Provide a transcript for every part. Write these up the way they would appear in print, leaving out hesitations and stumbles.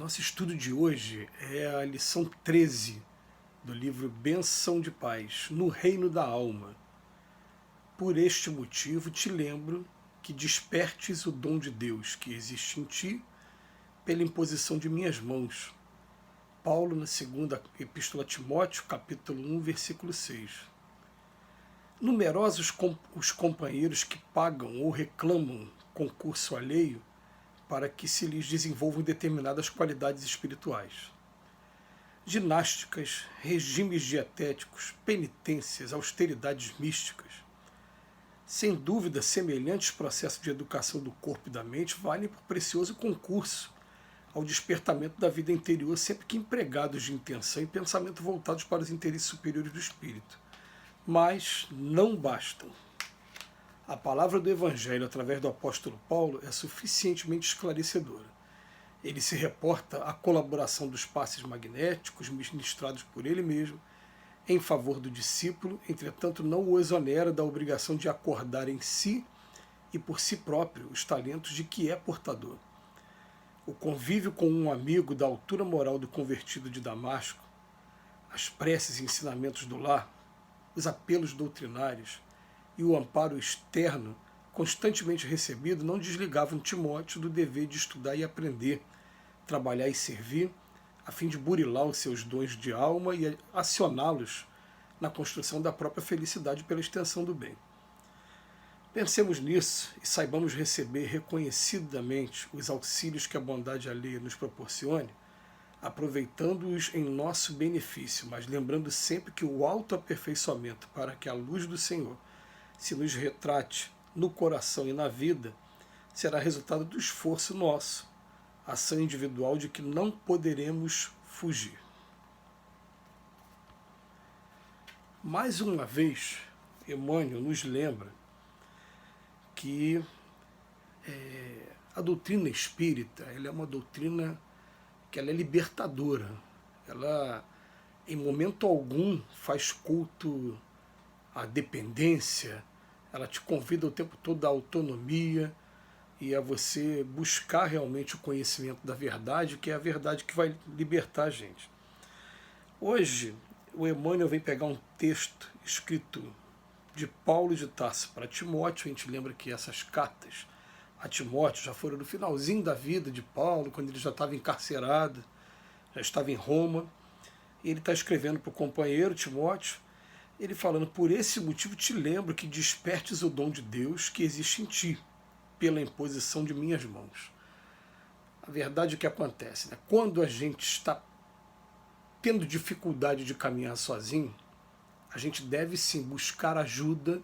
Nosso estudo de hoje é a lição 13 do livro Bênção de Paz, no Reino da Alma. Por este motivo te lembro que despertes o dom de Deus que existe em ti pela imposição de minhas mãos. Paulo, na segunda Epístola a Timóteo, capítulo 1, versículo 6. Numerosos os companheiros que pagam ou reclamam concurso alheio para que se lhes desenvolvam determinadas qualidades espirituais. Ginásticas, regimes dietéticos, penitências, austeridades místicas. Sem dúvida, semelhantes processos de educação do corpo e da mente valem por precioso concurso ao despertamento da vida interior, sempre que empregados de intenção e pensamento voltados para os interesses superiores do espírito. Mas não bastam. A palavra do Evangelho, através do apóstolo Paulo, é suficientemente esclarecedora. Ele se reporta à colaboração dos passes magnéticos ministrados por ele mesmo em favor do discípulo, entretanto não o exonera da obrigação de acordar em si e por si próprio os talentos de que é portador. O convívio com um amigo da altura moral do convertido de Damasco, as preces e ensinamentos do lar, os apelos doutrinários e o amparo externo constantemente recebido não desligavam Timóteo do dever de estudar e aprender, trabalhar e servir, a fim de burilar os seus dons de alma e acioná-los na construção da própria felicidade pela extensão do bem. Pensemos nisso e saibamos receber reconhecidamente os auxílios que a bondade alheia nos proporcione, aproveitando-os em nosso benefício, mas lembrando sempre que o autoaperfeiçoamento para que a luz do Senhor se nos retrate no coração e na vida, será resultado do esforço nosso, ação individual de que não poderemos fugir. Mais uma vez, Emmanuel nos lembra que a doutrina espírita ela é uma doutrina que ela é libertadora. Ela, em momento algum, faz culto à dependência, ela te convida o tempo todo à autonomia e a você buscar realmente o conhecimento da verdade, que é a verdade que vai libertar a gente. Hoje, o Emmanuel vem pegar um texto escrito de Paulo de Tarso para Timóteo. A gente lembra que essas cartas a Timóteo já foram no finalzinho da vida de Paulo, quando ele já estava encarcerado, já estava em Roma. E ele está escrevendo para o companheiro Timóteo, ele falando: por esse motivo te lembro que despertes o dom de Deus que existe em ti, pela imposição de minhas mãos. A verdade é que acontece, né? Quando a gente está tendo dificuldade de caminhar sozinho, a gente deve sim buscar ajuda,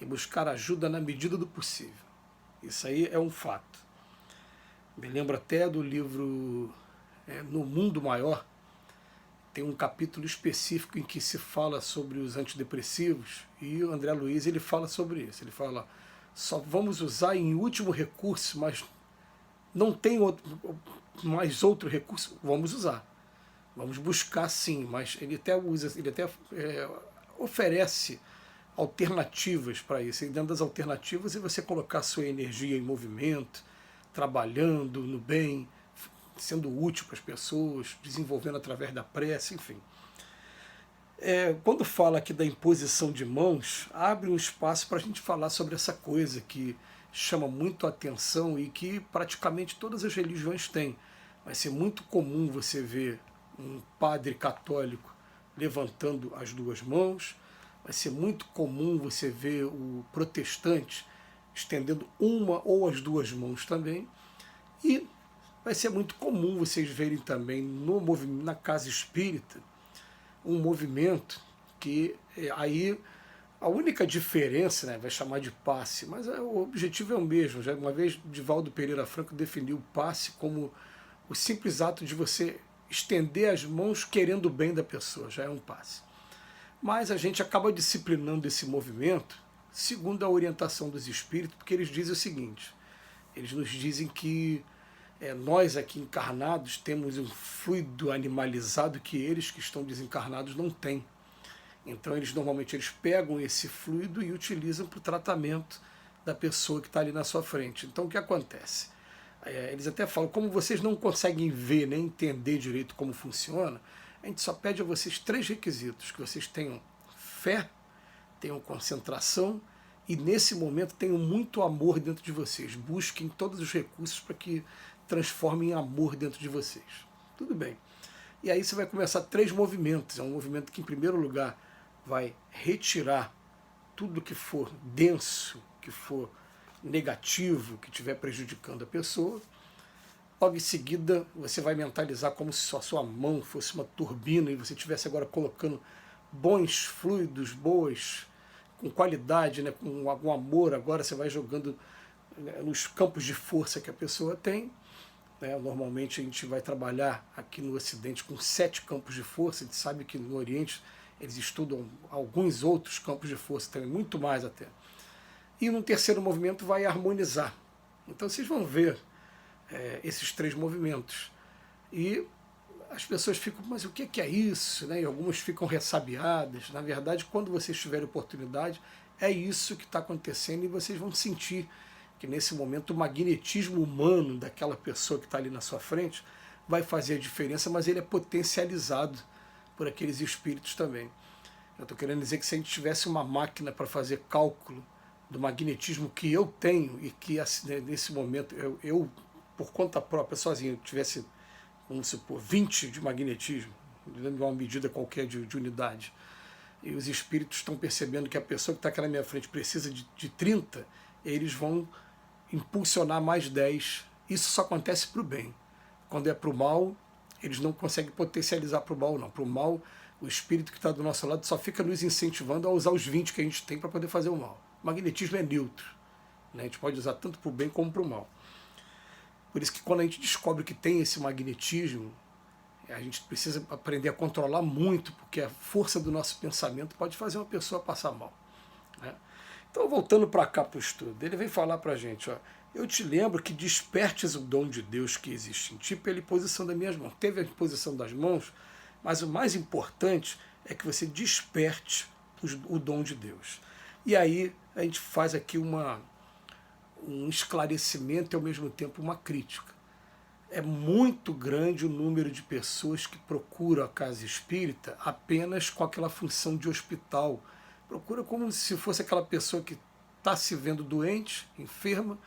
e buscar ajuda na medida do possível. Isso aí é um fato. Me lembro até do livro No Mundo Maior, tem um capítulo específico em que se fala sobre os antidepressivos, e o André Luiz ele fala sobre isso. Ele fala: só vamos usar em último recurso, mas não tem mais outro recurso, vamos usar. Vamos buscar sim, mas ele até usa, ele até oferece alternativas para isso. E dentro das alternativas é você colocar sua energia em movimento, trabalhando no bem, sendo útil para as pessoas, desenvolvendo através da prece, enfim. Quando fala aqui da imposição de mãos, abre um espaço para a gente falar sobre essa coisa que chama muito a atenção e que praticamente todas as religiões têm. Vai ser muito comum você ver um padre católico levantando as duas mãos, vai ser muito comum você ver o protestante estendendo uma ou as duas mãos também, e vai ser muito comum vocês verem também na casa espírita um movimento que aí a única diferença, né, vai chamar de passe, mas o objetivo é o mesmo. Já uma vez Divaldo Pereira Franco definiu o passe como o simples ato de você estender as mãos querendo o bem da pessoa, já é um passe. Mas a gente acaba disciplinando esse movimento segundo a orientação dos espíritos, porque eles dizem o seguinte: eles nos dizem que nós aqui encarnados temos um fluido animalizado que eles que estão desencarnados não têm. Então eles normalmente pegam esse fluido e utilizam para o tratamento da pessoa que está ali na sua frente. Então o que acontece? eles até falam, como vocês não conseguem ver nem entender direito como funciona, a gente só pede a vocês 3 requisitos, que vocês tenham fé, tenham concentração e nesse momento tenham muito amor dentro de vocês. Busquem todos os recursos para que transformem em amor dentro de vocês. Tudo bem. E aí você vai começar 3 movimentos. É um movimento que, em primeiro lugar, vai retirar tudo que for denso, que for negativo, que estiver prejudicando a pessoa. Logo em seguida, você vai mentalizar como se a sua mão fosse uma turbina e você estivesse agora colocando bons fluidos, boas, com qualidade, né, com algum amor. Agora você vai jogando, né, nos campos de força que a pessoa tem. Né? Normalmente a gente vai trabalhar aqui no Ocidente com 7 campos de força. A gente sabe que no Oriente eles estudam alguns outros campos de força, tem muito mais até. E no terceiro movimento vai harmonizar. Então vocês vão ver esses 3 movimentos. E as pessoas ficam, mas o que é isso? Né? E algumas ficam ressabiadas. Na verdade, quando vocês tiverem oportunidade, é isso que está acontecendo e vocês vão sentir que nesse momento o magnetismo humano daquela pessoa que está ali na sua frente vai fazer a diferença, mas ele é potencializado por aqueles espíritos também. Eu estou querendo dizer que se a gente tivesse uma máquina para fazer cálculo do magnetismo que eu tenho e que nesse momento eu por conta própria, sozinho, tivesse, vamos supor, 20 de magnetismo, de uma medida qualquer de unidade, e os espíritos estão percebendo que a pessoa que está aqui na minha frente precisa de 30, eles vão impulsionar mais 10. Isso só acontece para o bem. Quando é para o mal, eles não conseguem potencializar para o mal, não. Para o mal, o espírito que está do nosso lado só fica nos incentivando a usar os 20 que a gente tem para poder fazer o mal. O magnetismo é neutro. Né? A gente pode usar tanto para o bem como para o mal. Por isso que quando a gente descobre que tem esse magnetismo, a gente precisa aprender a controlar muito, porque a força do nosso pensamento pode fazer uma pessoa passar mal. Né? Então, voltando para cá para o estudo, ele vem falar para a gente, ó, eu te lembro que despertes o dom de Deus que existe em ti pela imposição das minhas mãos. Teve a imposição das mãos, mas o mais importante é que você desperte o dom de Deus. E aí a gente faz aqui um esclarecimento e ao mesmo tempo uma crítica. É muito grande o número de pessoas que procuram a casa espírita apenas com aquela função de hospital. Procura como se fosse aquela pessoa que está se vendo doente, enferma,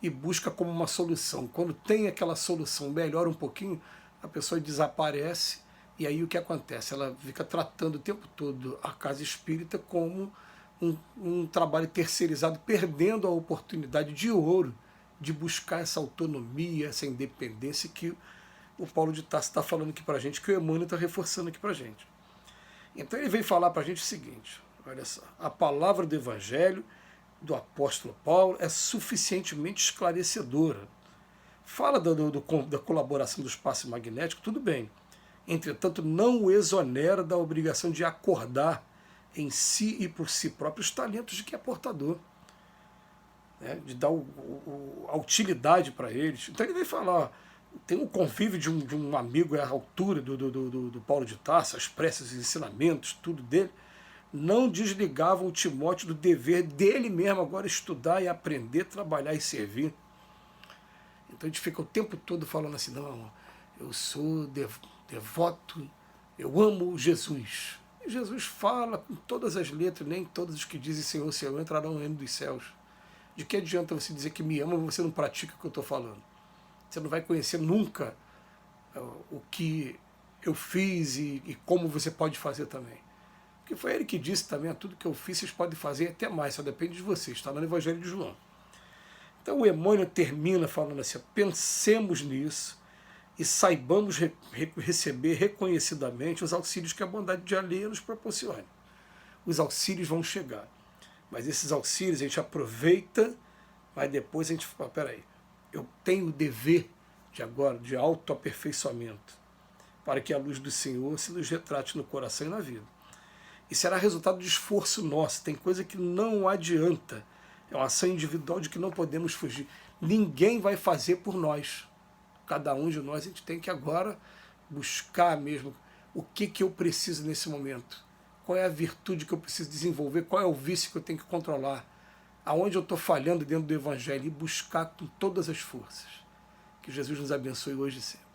e busca como uma solução. Quando tem aquela solução, melhora um pouquinho, a pessoa desaparece, e aí o que acontece? Ela fica tratando o tempo todo a casa espírita como um trabalho terceirizado, perdendo a oportunidade de ouro de buscar essa autonomia, essa independência que o Paulo de Tarso está falando aqui para a gente, que o Emmanuel está reforçando aqui para a gente. Então ele vem falar para a gente o seguinte, olha só, a palavra do Evangelho do apóstolo Paulo é suficientemente esclarecedora. Fala da colaboração do espaço magnético, tudo bem. Entretanto, não o exonera da obrigação de acordar em si e por si próprio os talentos de que é portador, né? De dar a utilidade para eles. Então ele vem falar, ó, tem um convívio de um amigo à altura do Paulo de Tarso, as preces, os ensinamentos, tudo dele, não desligavam o Timóteo do dever dele mesmo agora estudar e aprender, trabalhar e servir. Então a gente fica o tempo todo falando assim, não, eu sou devoto, eu amo Jesus. E Jesus fala com todas as letras, nem todos os que dizem Senhor, Senhor entrarão no reino dos céus. De que adianta você dizer que me ama, mas você não pratica o que eu estou falando? Você não vai conhecer nunca o que eu fiz e como você pode fazer também. Porque foi ele que disse também, tudo que eu fiz vocês podem fazer até mais, só depende de vocês, está no Evangelho de João. Então o Emmanuel termina falando assim, pensemos nisso e saibamos receber reconhecidamente os auxílios que a bondade de alheia nos proporciona. Os auxílios vão chegar, mas esses auxílios a gente aproveita, mas depois a gente fala, peraí, eu tenho o dever de agora, de autoaperfeiçoamento, para que a luz do Senhor se nos retrate no coração e na vida. E será resultado de esforço nosso, tem coisa que não adianta, é uma ação individual de que não podemos fugir. Ninguém vai fazer por nós. Cada um de nós, a gente tem que agora buscar mesmo o que eu preciso nesse momento. Qual é a virtude que eu preciso desenvolver, qual é o vício que eu tenho que controlar, aonde eu estou falhando dentro do Evangelho, e buscar com todas as forças. Que Jesus nos abençoe hoje e sempre.